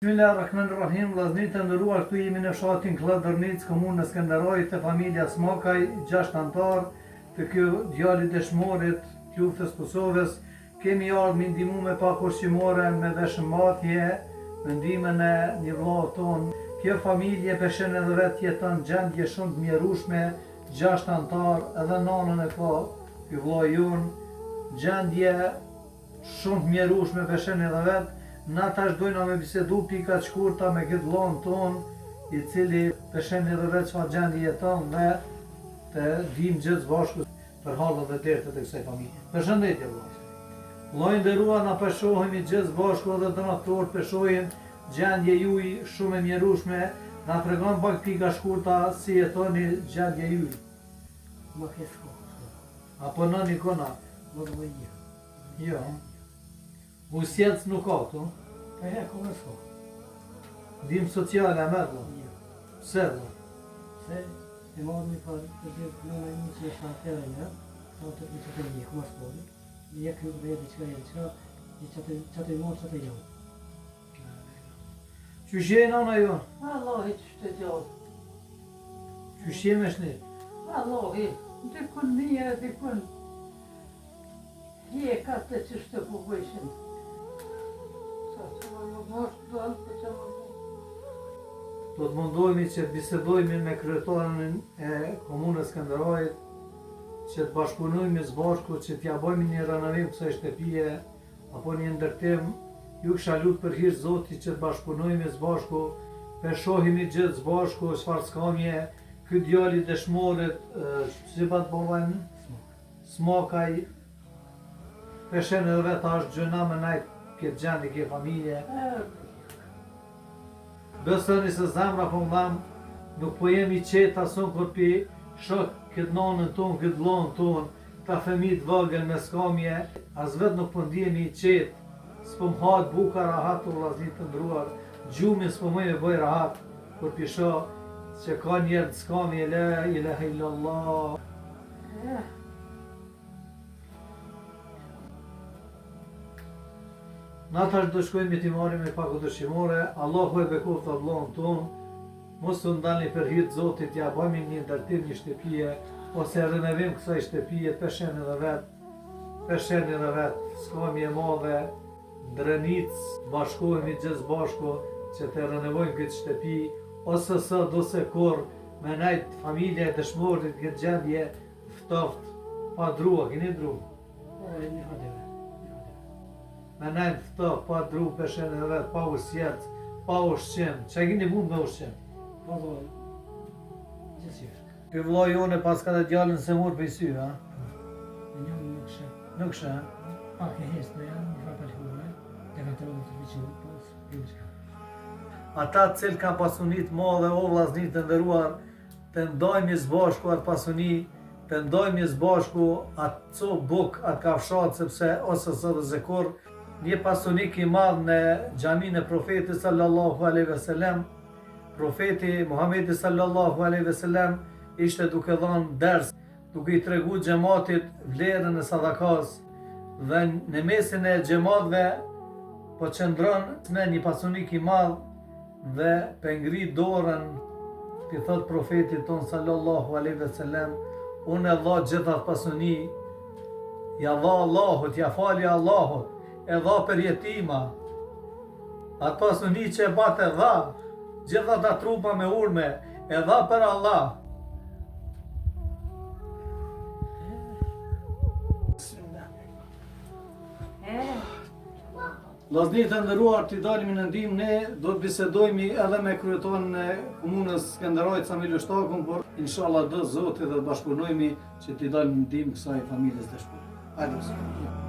Bismillahirrahmanirrahim, vllazërit e nderuar, këtu jemi në fshatin Kllëdërnic, komunën e Skënderajit, të familja Smakaj, 6 antar të ky djalit dëshmorit të luftës Kosovës. Kemi ardhur me ndihmë me pak ushqimore, me veshëmbajtje, me ndihmën e një vllau ton. Kjo familje beshen edhe vetë jeton gjendje shumë të mjerueshme, 6 antar, edhe nanën e ka ky vllau jon, gjendje shumë të mjerueshme beshen edhe vetë. Na tash dojna me bisedu pika të shkurta me këtë vllaun ton, i cili beshen edhe vetë çfarë gjendje jeton dhe të dim gjithë bashkë për hallet dhe dertet e kësaj familje. Përshëndetje vllai. Vllai nderuar, na peshohemi gjithë bashkë edhe donatorët peshohen gjendje juaj shumë e mjerueshme. Na tregon pak pika shkurta si jetoni gjendje juaj. Ma kesko. Apo nëni kona? Më të bëjë. Jo. Usjetës nuk ka këtu? Ka he, ku më s'ko. Dim sociale e merë? Jo. Pse dhe? Se, e marrë një parë, të gjithë në në një që e shtë atërë një, sa të të të një, ku më s'ko. Një kjo të vejtë qëka, që të i morë që të janë. Qysh je nana jo? Allahi që shtë gjohë. Qysh je me shnit? Allahi, dikun mija, dikun hjeka të që shtë po bëjshin. Sa që më moshtë donë, po që më moshtë. Do të mundohemi që të bisedojmë me kryetarën e komunës Skënderajit, që të bashkëpunojmë së bashku, që t'ja bëjmë një renovim kësaj shtëpie, apo një ndërtim. Ju kisha lutë për hir Zotit që të bashkëpunojmë së bashku, peshohemi gjithë së bashku, çfarë skamje, ky djali dëshmorit, si pat bëvajnë? Smakaj, peshen edhe vetë është gjëna me najtë këtë gjendje, këtë familje. Besoni se zemra po mbam, nuk po jemi qetë asun kur pi shok këtë nanën ton, këtë vllaun ton, ta fëmijë të vogël me skamje, as vetë nuk po ndihemi qetë. S'po më hahet buka rahat o vllazërit të ndruar, gjumi s'po më bëj rahat kur pi shoh që ka njerë të skamje, la ilaha illallah. Na tash do shkojmë t'i marrim me pak ushqimore, Allahu e bekoft vllaun ton, mos u ndalni për hir të Zotit, ja bëjmë një ndërtim, një shtëpie, ose renovim kësaj shtëpie, peshen edhe vetë, skamje e madhe, Drenic, bashkohemi gjithë bashku që të renovojmë këtë shtëpi, ose sa do se kur me najtë familja e dëshmorit këtë gjendje ftoft, pa drua, keni dru? Një hadeve. Me najtë ftoft, pa dru, peshen edhe vetë, pa usjetës, pa ushqim, që keni mund me ushqim? Pa dojë. Gjithësirë. Ky vllai jone pas ka dhe djalin se mor për i sy, ha? Në një nuk shë. Nuk shë, Pak e hesë të janë, një farë palhore, të ka të rodë të vëqyrë, pas, për shka. ata të cilë kanë pasunit madhe, o vllaznit të nderuar, të ndajmë së bashku atë pasuni, të ndajmë së bashku atë co buk, atë kafshat, sepse ose së dhe zekur, një pasunik i madh në xhaminë e profetit sallallahu alaihi wasallam. Profeti Muhamedi sallallahu alaihi wasallam ishte duke dhënë ders, duke i tregu xhamatit vlerën e sadakas, dhe në mesin e xhamatëve po qëndron me një pasunik i madh dhe pengri dorën, ti thot profetit ton sallallahu alaihi wasallam, unë e dha gjitha pasuni, ja dha Allahut, ja fali Allahut, e dha për jetima. Atë pasuni që e bate dha, gjitha ta trupa me urme, e dha për Allah. Vllaznit të nderuar, t'i dalim në ndihmë, ne do të bisedojmë edhe me kryetarin e komunës Skënderajit Samil Ushtakun, por inshallah do Zoti dhe të bashkëpunojmë që t'i dalim në ndihmë kësaj familjes të shpirtit. Hajde.